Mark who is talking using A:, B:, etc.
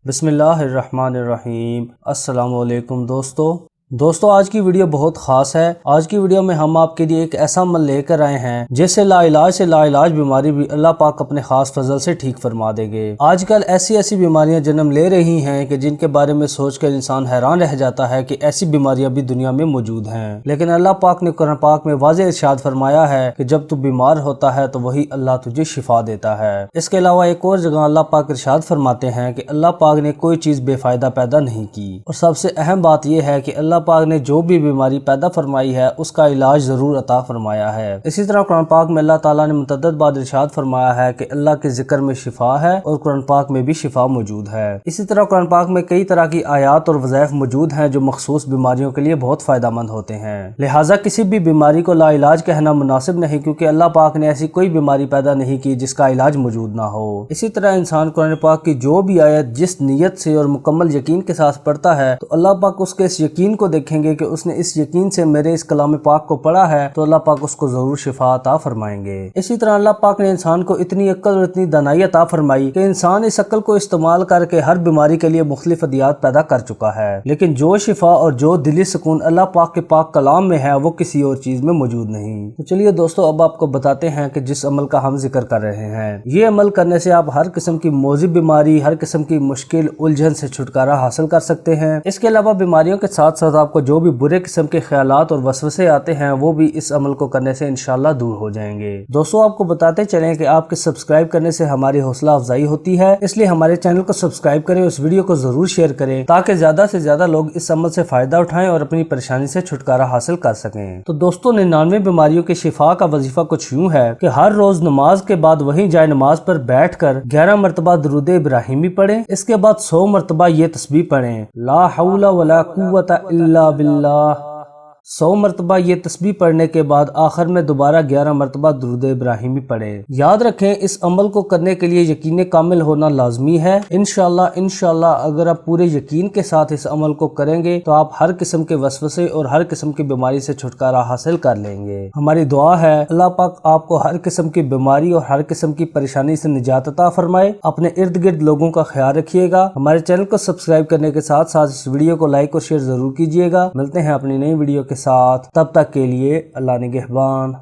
A: بسم اللہ الرحمن الرحیم۔ السلام علیکم دوستو آج کی ویڈیو بہت خاص ہے۔ آج کی ویڈیو میں ہم آپ کے لیے ایک ایسا عمل لے کر آئے ہیں جس سے لا علاج بیماری بھی اللہ پاک اپنے خاص فضل سے ٹھیک فرما دے گے۔ آج کل ایسی بیماریاں جنم لے رہی ہیں کہ جن کے بارے میں سوچ کر انسان حیران رہ جاتا ہے کہ ایسی بیماریاں بھی دنیا میں موجود ہیں، لیکن اللہ پاک نے قرآن پاک میں واضح ارشاد فرمایا ہے کہ جب تو بیمار ہوتا ہے تو وہی اللہ تجھے شفا دیتا ہے۔ اس کے علاوہ ایک اور جگہ اللہ پاک ارشاد فرماتے ہیں کہ اللہ پاک نے کوئی چیز بے فائدہ پیدا نہیں کی، اور سب سے اہم بات یہ ہے کہ اللہ پاک نے جو بھی بیماری پیدا فرمائی ہے اس کا علاج ضرور عطا فرمایا ہے۔ اسی طرح قرآن پاک میں اللہ تعالیٰ نے متعدد بار ارشاد فرمایا ہے کہ اللہ کے ذکر میں شفا ہے، اور قرآن پاک میں بھی شفا موجود ہے۔ اسی طرح قرآن پاک میں کئی طرح کی آیات اور وظائف موجود ہیں جو مخصوص بیماریوں کے لیے بہت فائدہ مند ہوتے ہیں، لہٰذا کسی بھی بیماری کو لا علاج کہنا مناسب نہیں، کیونکہ اللہ پاک نے ایسی کوئی بیماری پیدا نہیں کی جس کا علاج موجود نہ ہو۔ اسی طرح انسان قرآن پاک کی جو بھی آیت جس نیت سے اور مکمل یقین کے ساتھ پڑھتا ہے تو اللہ پاک اس کے اس یقین کو دیکھیں گے کہ اس نے اس یقین سے میرے اس کلام پاک کو پڑھا ہے تو اللہ پاک اس کو ضرور شفا عطا فرمائیں گے۔ اسی طرح اللہ پاک نے انسان کو اتنی عقل اور اتنی دانائی عطا فرمائی کہ انسان اس عقل کو استعمال کر کے ہر بیماری کے لیے مختلف ادویات پیدا کر چکا ہے، لیکن جو شفا اور جو دلی سکون اللہ پاک کے پاک کلام میں ہے وہ کسی اور چیز میں موجود نہیں۔ تو چلیے دوستو اب آپ کو بتاتے ہیں کہ جس عمل کا ہم ذکر کر رہے ہیں، یہ عمل کرنے سے آپ ہر قسم کی موذب بیماری، ہر قسم کی مشکل الجھن سے چھٹکارا حاصل کر سکتے ہیں۔ اس کے علاوہ بیماریوں کے ساتھ ساتھ آپ کو جو بھی برے قسم کے خیالات اور وسوسے آتے ہیں وہ بھی اس عمل کو کرنے سے انشاءاللہ دور ہو جائیں گے۔ دوستو آپ کو بتاتے چلیں کہ آپ کے سبسکرائب کرنے سے ہماری حوصلہ افزائی ہوتی ہے، اس لیے ہمارے چینل کو سبسکرائب کریں، اس ویڈیو کو ضرور شیئر کریں تاکہ زیادہ سے زیادہ لوگ اس عمل سے فائدہ اٹھائیں اور اپنی پریشانی سے چھٹکارا حاصل کر سکیں۔ تو دوستو 99 بیماریوں کے شفا کا وظیفہ کچھ یوں ہے کہ ہر روز نماز کے بعد وہیں جائے نماز پر بیٹھ کر 11 مرتبہ درود ابراہیمی پڑھیں، اس کے بعد 100 مرتبہ یہ تسبیح پڑھیں، لا حول ولا قوت الا باللہ۔ 100 مرتبہ یہ تسبیح پڑھنے کے بعد آخر میں دوبارہ 11 مرتبہ درود ابراہیمی پڑھیں۔ یاد رکھیں اس عمل کو کرنے کے لیے یقین کامل ہونا لازمی ہے۔ انشاءاللہ اگر آپ پورے یقین کے ساتھ اس عمل کو کریں گے تو آپ ہر قسم کے وسوسے اور ہر قسم کی بیماری سے چھٹکارا حاصل کر لیں گے۔ ہماری دعا ہے اللہ پاک آپ کو ہر قسم کی بیماری اور ہر قسم کی پریشانی سے نجات عطا فرمائے۔ اپنے ارد گرد لوگوں کا خیال رکھیے گا۔ ہمارے چینل کو سبسکرائب کرنے کے ساتھ ساتھ اس ویڈیو کو لائک اور شیئر ضرور کیجیے گا۔ ملتے ہیں اپنی نئی ویڈیو کے ساتھ، تب تک کے لیے اللہ نگہبان۔